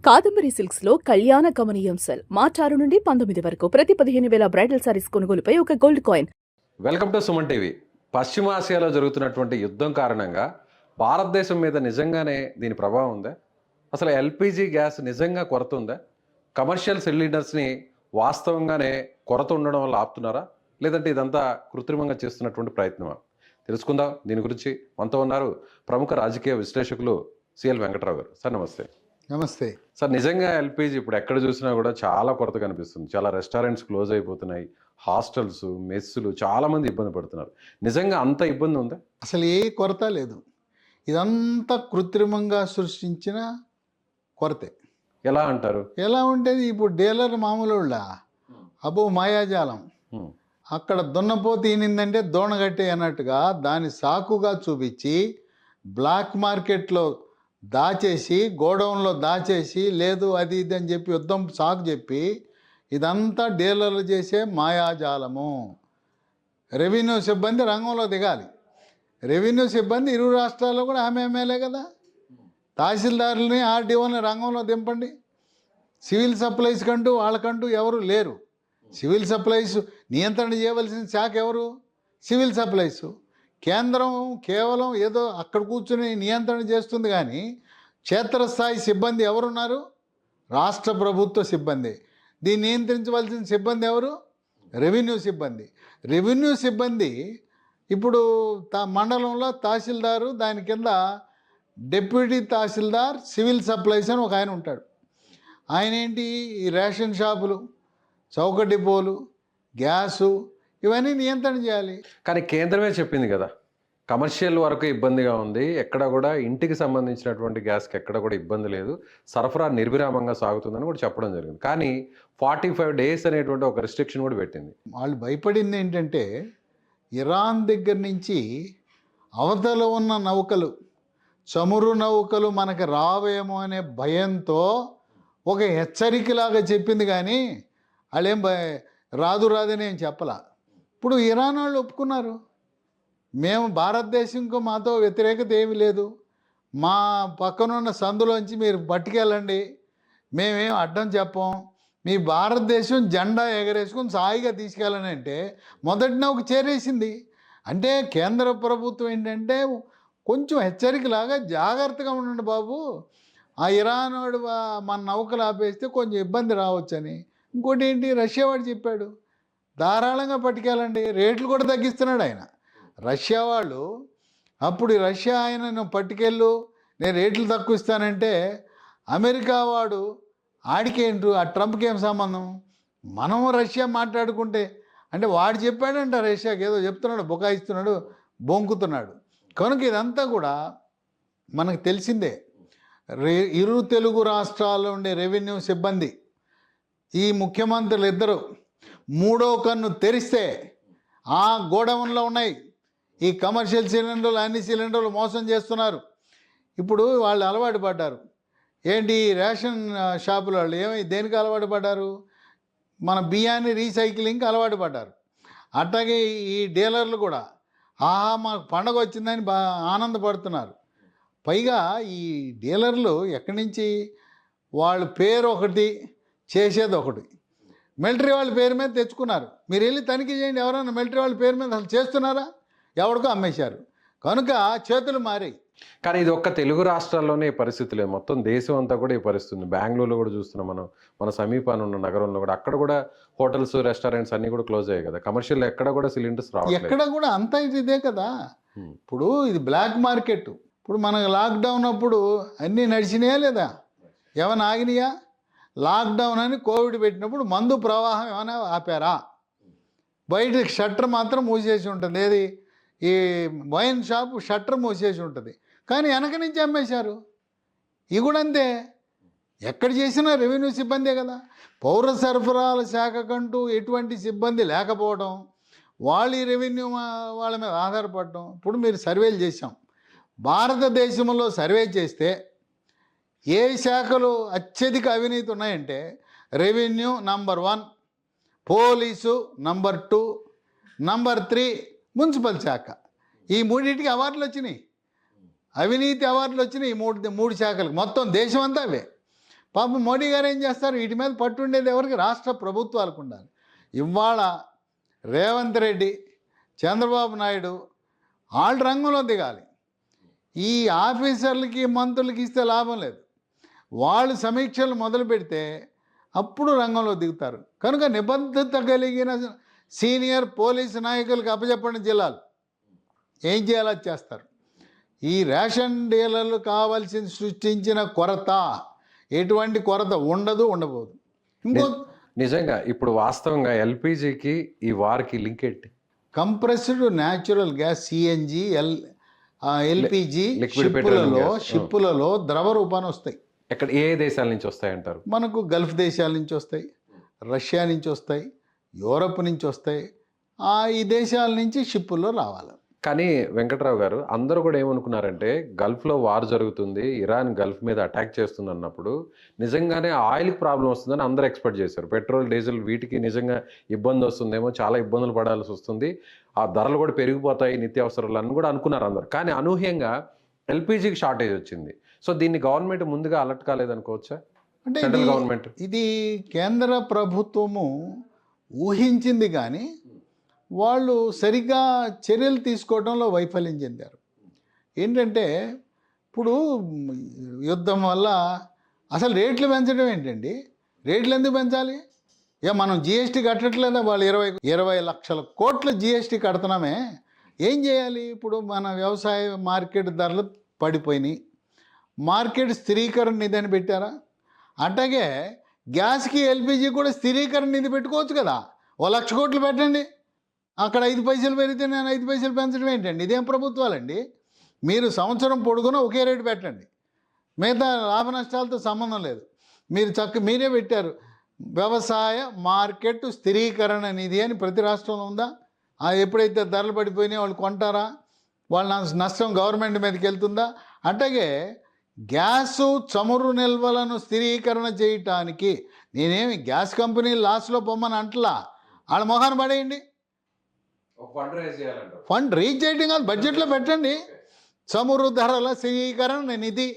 Kadambari silks లో కళ్యాణ గమనీయం cell మార్చి 6 నుండి 19 వరకు ప్రతి 15,000 బ్రైడల్ సారీస్ కొనుగోలుపై ఒక gold coin. Welcome to Suman TV. పశ్చిమాసియాలో జరుగుతున్నటువంటి యుద్ధం కారణంగా భారతదేశం మీద నిజంగానే దీని ప్రభావం ఉందా? అసలు ఎల్పిజి గ్యాస్ నిజంగా కొరత ఉందా? కమర్షియల్ సిలిండర్స్ని వాస్తవంగానే కొరత ఉండడం వల్ల ఆపుతున్నారా, లేదంటే ఇదంతా కృత్రిమంగా చేస్తున్నటువంటి ప్రయత్నమా? తెలుసుకుందాం. దీని గురించి మనతో ఉన్నారు ప్రముఖ రాజకీయ విశ్లేషకులు సిఎల్ వెంకట్రావు గారు. సార్ నమస్తే. నమస్తే సార్, నిజంగా ఎల్పిజి ఇప్పుడు ఎక్కడ చూసినా కూడా చాలా కొరత కనిపిస్తుంది. చాలా రెస్టారెంట్స్ క్లోజ్ అయిపోతున్నాయి, హాస్టల్స్, మెస్సులు, చాలామంది ఇబ్బంది పడుతున్నారు. నిజంగా అంత ఇబ్బంది ఉందా? అసలు ఏ కొరత లేదు. ఇదంతా కృత్రిమంగా సృష్టించిన కొరతే. ఎలా అంటారు? ఎలా ఉంటుంది? ఇప్పుడు డీలర్ మామూలుళ్ళ అబ్బో మాయాజాలం. అక్కడ దున్నపోతు ఈనిందంటే దోణగట్టే అన్నట్టుగా దాన్ని సాకుగా చూపించి బ్లాక్ మార్కెట్లో దాచేసి, గోడౌన్లో దాచేసి, లేదు అది ఇది అని చెప్పి యుద్ధం సాకు చెప్పి, ఇదంతా డీలర్లు చేసే మాయాజాలము. రెవెన్యూ సిబ్బంది రంగంలో దిగాలి. రెవెన్యూ సిబ్బంది ఇరు రాష్ట్రాల్లో కూడా ఆమె ఎమ్మెల్యే కదా. తహసీల్దారులని, ఆర్డీఓని రంగంలో దింపండి. సివిల్ సప్లైస్ కంటూ వాళ్ళకంటూ ఎవరు లేరు. సివిల్ సప్లైస్ నియంత్రణ చేయవలసిన శాఖ ఎవరు? Civil supplies. కేంద్రం కేవలం ఏదో అక్కడ కూర్చుని నియంత్రణ చేస్తుంది, కానీ క్షేత్రస్థాయి సిబ్బంది ఎవరున్నారు? రాష్ట్ర ప్రభుత్వ సిబ్బంది. దీన్ని నియంత్రించవలసిన సిబ్బంది ఎవరు? రెవెన్యూ సిబ్బంది. రెవెన్యూ సిబ్బంది ఇప్పుడు మండలంలో తహసీల్దారు, దాని కింద డిప్యూటీ తహసీల్దార్ సివిల్ సప్లైస్ అని ఒక ఆయన ఉంటాడు. ఆయన ఏంటి? ఈ రేషన్ షాపులు, చౌక డిపోలు, గ్యాసు, ఇవన్నీ నియంత్రణ చేయాలి. కానీ కేంద్రమే చెప్పింది కదా, కమర్షియల్ వరకు ఇబ్బందిగా ఉంది, ఎక్కడ కూడా ఇంటికి సంబంధించినటువంటి గ్యాస్కి ఎక్కడ కూడా ఇబ్బంది లేదు, సరఫరా నిర్విరామంగా సాగుతుందని కూడా చెప్పడం జరిగింది. కానీ 45 days అనేటువంటి ఒక రిస్ట్రిక్షన్ కూడా పెట్టింది. వాళ్ళు భయపడింది ఏంటంటే, ఇరాన్ దగ్గర నుంచి అవతల ఉన్న నౌకలు, చమురు నౌకలు మనకు రావేమో అనే భయంతో ఒక హెచ్చరికలాగా చెప్పింది, కానీ వాళ్ళేం రాదని ఏం చెప్పలా. ఇప్పుడు ఇరాన్ వాళ్ళు ఒప్పుకున్నారు, మేము భారతదేశంకు మాతో వ్యతిరేకత ఏమీ లేదు, మా పక్కనున్న సందులోంచి మీరు పట్టుకెళ్ళండి, మేమేం అడ్డం చెప్పం, మీ భారతదేశం జెండా ఎగరేసుకుని సాయిగా తీసుకెళ్ళని అంటే మొదటి నౌక చేరేసింది. అంటే కేంద్ర ప్రభుత్వం ఏంటంటే కొంచెం హెచ్చరికలాగా జాగ్రత్తగా ఉండండి బాబు, ఆ ఇరాన్ వాడు మన నౌకలు ఆపేస్తే కొంచెం ఇబ్బంది రావచ్చని. ఇంకోటి ఏంటి? రష్యా వాడు చెప్పాడు ధారాళంగా పట్టుకెళ్ళండి, రేట్లు కూడా తగ్గిస్తున్నాడు ఆయన. రష్యా వాళ్ళు అప్పుడు రష్యా ఆయన నువ్వు పట్టుకెళ్ళు, నేను రేట్లు తక్కువ ఇస్తానంటే అమెరికా వాడు ఆడికేంటూ, ఆ ట్రంప్కి ఏం సంబంధం? మనం రష్యా మాట్లాడుకుంటే అంటే వాడు చెప్పాడంట రష్యాకి, ఏదో చెప్తున్నాడు, బుకాయిస్తున్నాడు, బొంకుతున్నాడు. కనుక ఇదంతా కూడా మనకు తెలిసిందే. ఇరు తెలుగు రాష్ట్రాల్లో ఉండే రెవెన్యూ సిబ్బంది, ఈ ముఖ్యమంత్రులు ఇద్దరు మూడో కన్ను తెరిస్తే ఆ గోడౌన్లో ఉన్నాయి ఈ కమర్షియల్ సిలిండర్లు, అన్ని సిలిండర్లు మోసం చేస్తున్నారు. ఇప్పుడు వాళ్ళు అలవాటు పడ్డారు. ఏంటి? రేషన్ షాపుల వాళ్ళు దేనికి అలవాటు పడ్డారు? మన బియ్యాన్ని రీసైక్లింగ్కి అలవాటు పడ్డారు. అట్లాగే ఈ డీలర్లు కూడా ఆహా మాకు పండగ వచ్చిందని ఆనందపడుతున్నారు. పైగా ఈ డీలర్లు ఎక్కడి నుంచి? వాళ్ళ పేరు ఒకటి, చేసేది ఒకటి. మిలిటరీ వాళ్ళ పేరు మీద తెచ్చుకున్నారు. మీరు వెళ్ళి తనిఖీ చేయండి, ఎవరైనా మిలిటరీ వాళ్ళ పేరు మీద అసలు చేస్తున్నారా? ఎవరికో అమ్మేశారు. కనుక చేతులు మారాయి. కానీ ఇది ఒక్క తెలుగు రాష్ట్రాల్లోనే ఈ పరిస్థితి లేదు, మొత్తం దేశం అంతా కూడా ఈ పరిస్థితి ఉంది. బెంగళూరులో కూడా చూస్తున్నాం మనం, మన సమీపాన ఉన్న నగరంలో కూడా, అక్కడ కూడా హోటల్స్, రెస్టారెంట్స్ అన్నీ కూడా క్లోజ్ అయ్యాయి కదా. కమర్షియల్ ఎక్కడ కూడా సిలిండర్స్ రావట్లేదు. ఎక్కడ కూడా అంతా ఇదే కదా. ఇప్పుడు ఇది బ్లాక్ మార్కెట్. ఇప్పుడు మనకు లాక్డౌన్ అప్పుడు అన్నీ నడిచినాయా లేదా? ఏమైనా ఆగినాయా? లాక్డౌన్ అని కోవిడ్ పెట్టినప్పుడు మందు ప్రవాహం ఏమైనా ఆపారా? బయట షట్టర్ మాత్రం మూసేసి ఉంటుంది. ఏది? ఈ వైన్ షాప్ షట్టర్ మూసేసి ఉంటుంది, కానీ వెనక నుంచి అమ్మేశారు. ఇవి కూడా అంతే. ఎక్కడ చేసినా రెవెన్యూ సిబ్బందే కదా. పౌర సరఫరాల శాఖ కంటూ ఎటువంటి సిబ్బంది లేకపోవడం, వాళ్ళు ఈ రెవెన్యూ వాళ్ళ మీద ఆధారపడటం. ఇప్పుడు మీరు సర్వేలు చేశాం, భారతదేశంలో సర్వే చేస్తే ఏ శాఖలు అత్యధిక అవినీతి ఉన్నాయంటే revenue number 1, police number 2, number 3 municipal శాఖ. ఈ మూడింటికి అవార్డులు వచ్చినాయి, అవినీతి అవార్డులు వచ్చినాయి ఈ మూడు శాఖలకు. మొత్తం దేశం అంతా అవే. పాపం మోడీ గారు ఏం చేస్తారు? వీటి మీద పట్టు ఉండేది ఎవరికి? రాష్ట్ర ప్రభుత్వాలకు ఉండాలి. ఇవాళ రేవంత్ రెడ్డి, చంద్రబాబు నాయుడు వాళ్ళు రంగంలో దిగాలి. ఈ ఆఫీసర్లకి మంత్రులకి ఇస్తే లాభం లేదు. వాళ్ళు సమీక్షలు మొదలు పెడితే అప్పుడు రంగంలో దిగుతారు. కనుక నిబద్ధత కలిగిన సీనియర్ పోలీసు నాయకులకు అప్పచెప్పండి జిల్లాలు. ఏం చేయాలో అది చేస్తారు. ఈ రేషన్ డీలర్లు కావాల్సిన సృష్టించిన కొరత, ఎటువంటి కొరత ఉండదు, ఉండబోదు. ఇంకో నిజంగా ఇప్పుడు వాస్తవంగా ఎల్పిజికి ఈ వార్కి లింక్ ఏంటి? Compressed natural gas CNG, LPG Liquid petroleum gas. షిప్పులలో ద్రవ రూపాన వస్తాయి. ఎక్కడ ఏ దేశాల నుంచి వస్తాయంటారు? మనకు గల్ఫ్ దేశాల నుంచి వస్తాయి, రష్యా నుంచి వస్తాయి, యూరప్ నుంచి వస్తాయి. ఈ దేశాల నుంచి షిప్పుల్లో రావాలి. కానీ వెంకట్రావు గారు, అందరూ కూడా ఏమనుకున్నారంటే గల్ఫ్లో వార్ జరుగుతుంది, ఇరాన్ గల్ఫ్ మీద అటాక్ చేస్తుంది అన్నప్పుడు నిజంగానే ఆయిల్కి ప్రాబ్లం వస్తుందని అందరూ ఎక్స్పెక్ట్ చేశారు. పెట్రోల్, డీజిల్ వీటికి నిజంగా ఇబ్బంది వస్తుందేమో, చాలా ఇబ్బందులు పడాల్సి వస్తుంది, ఆ ధరలు కూడా పెరిగిపోతాయి, నిత్యావసరాలు అని కూడా అనుకున్నారు అందరు. కానీ అనూహ్యంగా ఎల్పిజికి షార్టేజ్ వచ్చింది. సో దీన్ని గవర్నమెంట్ ముందుగా అలర్ట్ కాలేదనుకోవచ్చా? అంటే సెంట్రల్ గవర్నమెంట్ ఇది కేంద్ర ప్రభుత్వము ఊహించింది, కానీ వాళ్ళు సరిగ్గా చర్యలు తీసుకోవడంలో వైఫల్యం చెందారు. ఏంటంటే ఇప్పుడు యుద్ధం వల్ల అసలు రేట్లు పెంచడం ఏంటండి? రేట్లు ఎందుకు పెంచాలి? మనం జిఎస్టీ కట్టట్లేదా? వాళ్ళు 20 లక్షల కోట్ల జిఎస్టీ కడుతున్నామే. ఏం చేయాలి? ఇప్పుడు మన వ్యవసాయ మార్కెట్ ధరలు పడిపోయినాయి, మార్కెట్ స్థిరీకరణ నిధి అని పెట్టారా? అట్లాగే గ్యాస్కి, ఎల్పిజి కూడా స్థిరీకరణ నిధి పెట్టుకోవచ్చు కదా. 1,00,000 కోట్లు పెట్టండి. అక్కడ 5 పైసలు పెరిగితే నేను 5 పైసలు పెంచడం ఏంటండి? ఇదేం ప్రభుత్వాలండి? మీరు సంవత్సరం పొడుగునా ఒకే రేటు పెట్టండి, మిగతా లాభ నష్టాలతో సంబంధం లేదు. మీరే పెట్టారు వ్యవసాయ మార్కెట్ స్థిరీకరణ నిధి అని. ప్రతి రాష్ట్రంలో ఉందా? ఎప్పుడైతే ధరలు పడిపోయినాయో వాళ్ళు కొంటారా? వాళ్ళ నష్టం గవర్నమెంట్ మీదకి వెళ్తుందా? అట్లాగే గ్యాసు, చమురు నిల్వలను స్థిరీకరణ చేయటానికి నేనేమి గ్యాస్ కంపెనీ లాస్లో పొమ్మని అంటలా, వాళ్ళ మొహాన్ని పడేయండి. ఫండ్ రీచ్ చేయడం కాదు, బడ్జెట్లో పెట్టండి. చమురు ధరల స్థిరీకరణ నిధి.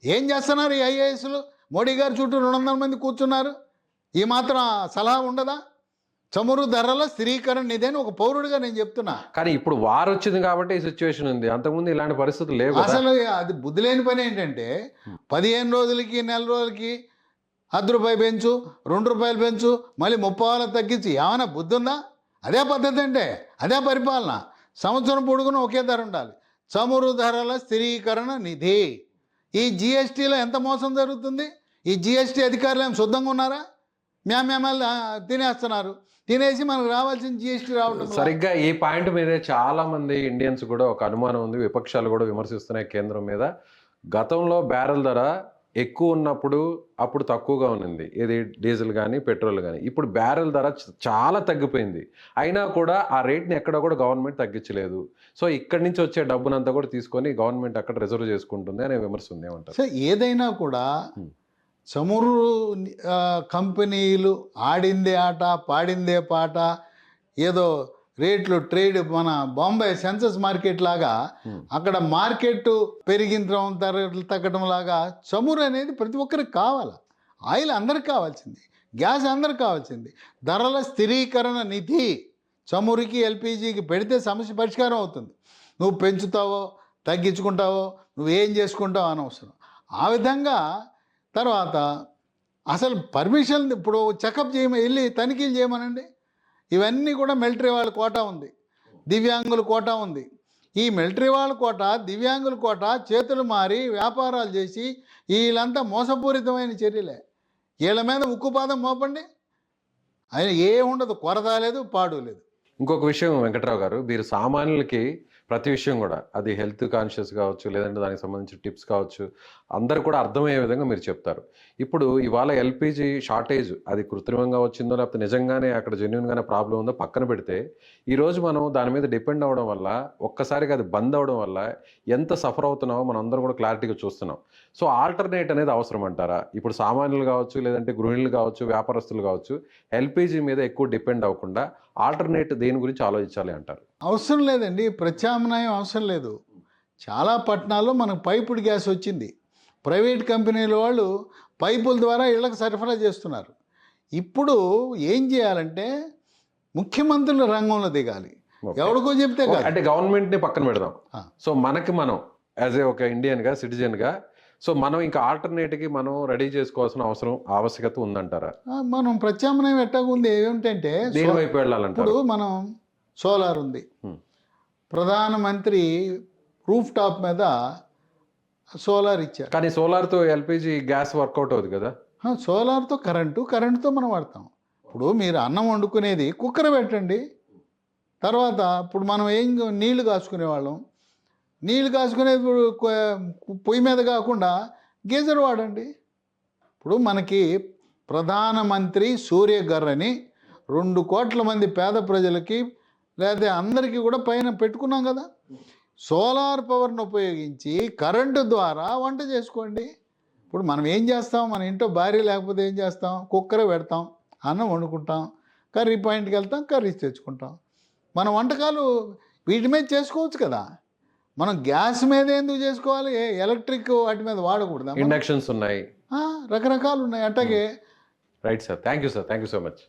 ఏం చేస్తున్నారు ఈ ఐఏఎస్లు? మోడీ గారు చుట్టూ 200 మంది కూర్చున్నారు. ఈ మాత్రం సలహా ఉండదా? చమురు ధరల స్థిరీకరణ నిధి అని ఒక పౌరుడిగా నేను చెప్తున్నా. కానీ ఇప్పుడు వార్ వచ్చింది కాబట్టి ఈ సిచ్యువేషన్ ఉంది, అంతకుముందు ఇలాంటి పరిస్థితులు లేవు. అసలు అది బుద్ధి లేని పని. ఏంటంటే 15 రోజులకి, నెల రోజులకి ₹10 పెంచు, ₹2 పెంచు, మళ్ళీ 30 తగ్గించి, ఏమైనా బుద్ధి ఉందా? అదే పద్ధతి అంటే, అదే పరిపాలన. సంవత్సరం పొడుగున ఒకే ధర ఉండాలి. చమురు ధరల స్థిరీకరణ నిధి. ఈ జిఎస్టీలో ఎంత మోసం జరుగుతుంది? ఈ జిఎస్టీ అధికారులు ఏం శుద్ధంగా ఉన్నారా? మేమేమల్ తినేస్తున్నారు. తినేసి మనకు రావాల్సిన జిఎస్టీ రావడం. సరిగ్గా ఈ పాయింట్ మీదే చాలా మంది ఇండియన్స్ కూడా ఒక అనుమానం ఉంది, విపక్షాలు కూడా విమర్శిస్తున్నాయి కేంద్రం మీద. గతంలో బ్యారెల్ ధర ఎక్కువ ఉన్నప్పుడు అప్పుడు తక్కువగా ఉన్నింది, ఏది డీజిల్ కానీ పెట్రోల్ కానీ. ఇప్పుడు బ్యారెల్ ధర చాలా తగ్గిపోయింది, అయినా కూడా ఆ రేట్ని ఎక్కడ కూడా గవర్నమెంట్ తగ్గించలేదు. సో ఇక్కడి నుంచి వచ్చే డబ్బునంతా కూడా తీసుకొని గవర్నమెంట్ అక్కడ రిజర్వ్ చేసుకుంటుంది అనే విమర్శ ఉంది. ఏమంటారు? సో ఏదైనా కూడా చమురు కంపెనీలు ఆడిందే ఆట, పాడిందే పాట, ఏదో రేట్లు ట్రేడ్ మన బాంబే సెన్సస్ మార్కెట్ లాగా అక్కడ మార్కెట్ పెరిగిన తగ్గడం లాగా చమురు అనేది ప్రతి ఒక్కరికి కావాలి. ఆయిల్ అందరికి కావాల్సింది, గ్యాస్ అందరికి కావాల్సింది. ధరల స్థిరీకరణ నిధి చమురుకి, ఎల్పిజికి పెడితే సమస్య పరిష్కారం అవుతుంది. నువ్వు పెంచుతావో తగ్గించుకుంటావో నువ్వేం చేసుకుంటావో అనవసరం. ఆ విధంగా తర్వాత అసలు పర్మిషన్ ఇప్పుడు చెకప్ వెళ్ళి తనిఖీలు చేయమనండి. ఇవన్నీ కూడా మిలిటరీ వాళ్ళ కోటా ఉంది, దివ్యాంగుల కోటా ఉంది. ఈ మిలిటరీ వాళ్ళ కోట, దివ్యాంగుల కోట చేతులు మారి వ్యాపారాలు చేసి వీళ్ళంతా మోసపూరితమైన చర్యలే. వీళ్ళ మీద ఉక్కుపాదం మోపండి, ఆయన ఏముండదు, కొరత లేదు, పాడు లేదు. ఇంకొక విషయం వెంకట్రావు గారు, మీరు సామాన్యులకి ప్రతి విషయం కూడా, అది హెల్త్ కాన్షియస్ కావచ్చు, లేదంటే దానికి సంబంధించిన టిప్స్ కావచ్చు, అందరు కూడా అర్థమయ్యే విధంగా మీరు చెప్తారు. ఇప్పుడు ఇవాళ ఎల్పిజి షార్టేజ్ అది కృత్రిమంగా వచ్చిందో లేకపోతే నిజంగానే అక్కడ జెన్యున్గానే ప్రాబ్లం ఉందో పక్కన పెడితే, ఈరోజు మనం దాని మీద డిపెండ్ అవ్వడం వల్ల, ఒక్కసారిగా అది బంద్ అవ్వడం వల్ల ఎంత సఫర్ అవుతున్నామో మనం అందరం కూడా క్లారిటీగా చూస్తున్నాం. సో ఆల్టర్నేట్ అనేది అవసరం అంటారా? ఇప్పుడు సామాన్యులు కావచ్చు, లేదంటే గృహిణులు కావచ్చు, వ్యాపారస్తులు కావచ్చు, ఎల్పిజి మీద ఎక్కువ డిపెండ్ అవ్వకుండా ఆల్టర్నేట్ దేని గురించి ఆలోచించాలి అంటారు? అవసరం లేదండి, ప్రత్యామ్నాయం అవసరం లేదు. చాలా పట్టణాల్లో మనకు పైపుడ్ గ్యాస్ వచ్చింది. ప్రైవేట్ కంపెనీల వాళ్ళు పైపుల ద్వారా ఇళ్ళకి సరఫరా చేస్తున్నారు. ఇప్పుడు ఏం చేయాలంటే ముఖ్యమంత్రులు రంగంలో దిగాలి. Okay. ఎవరికో చెప్తే కాదు. అంటే గవర్నమెంట్ని పక్కన పెడదాం. ఆ. సో మనకి మనం యాజ్ ఏ ఒక ఇండియన్గా సిటిజన్గా సో మనం ఇంకా ఆల్టర్నేట్కి మనం రెడీ చేసుకోవాల్సిన ఆవశ్యకత ఉందంటారా? మనం ప్రత్యామ్నాయం ఎట్టాగా ఉంది ఏమిటంటే దేని వైపు వెళ్ళాలంటారు? ఇప్పుడు మనం సోలార్ ఉంది. ప్రధానమంత్రి రూఫ్ టాప్ మీద సోలార్ ఇచ్చారు. కానీ సోలార్తో ఎల్పిజి గ్యాస్ వర్కౌట్ అవుతుంది కదా. సోలార్తో కరెంటుతో మనం వాడతాం. ఇప్పుడు మీరు అన్నం వండుకునేది కుక్కర్ పెట్టండి. తర్వాత ఇప్పుడు మనం నీళ్లు కాసుకునేవాళ్ళం. నీళ్లు కాసుకునేది ఇప్పుడు పొయ్యి మీద కాకుండా గీజర్ వాడండి. ఇప్పుడు మనకి ప్రధానమంత్రి సూర్యఘర్ అని 2 కోట్ల మంది పేద ప్రజలకి లేదా అందరికీ కూడా పైన పెట్టుకున్నాం కదా. సోలార్ పవర్ను ఉపయోగించి కరెంటు ద్వారా వంట చేసుకోండి. ఇప్పుడు మనం ఏం చేస్తాం, మన ఇంట్లో భార్య లేకపోతే ఏం చేస్తాం, కుక్కర్ పెడతాం, అన్నం వండుకుంటాం, కర్రీ పాయింట్కి వెళ్తాం, కర్రీస్ తెచ్చుకుంటాం. మన వంటకాలు వీటి మీద చేసుకోవచ్చు కదా. మనం గ్యాస్ మీద ఎందుకు చేసుకోవాలి? ఎలక్ట్రిక్ వాటి మీద వాడకూడదు. ఇండక్షన్స్ ఉన్నాయి, రకరకాలు ఉన్నాయి. అట్లాగే right sir. Thank you sir, thank you so much.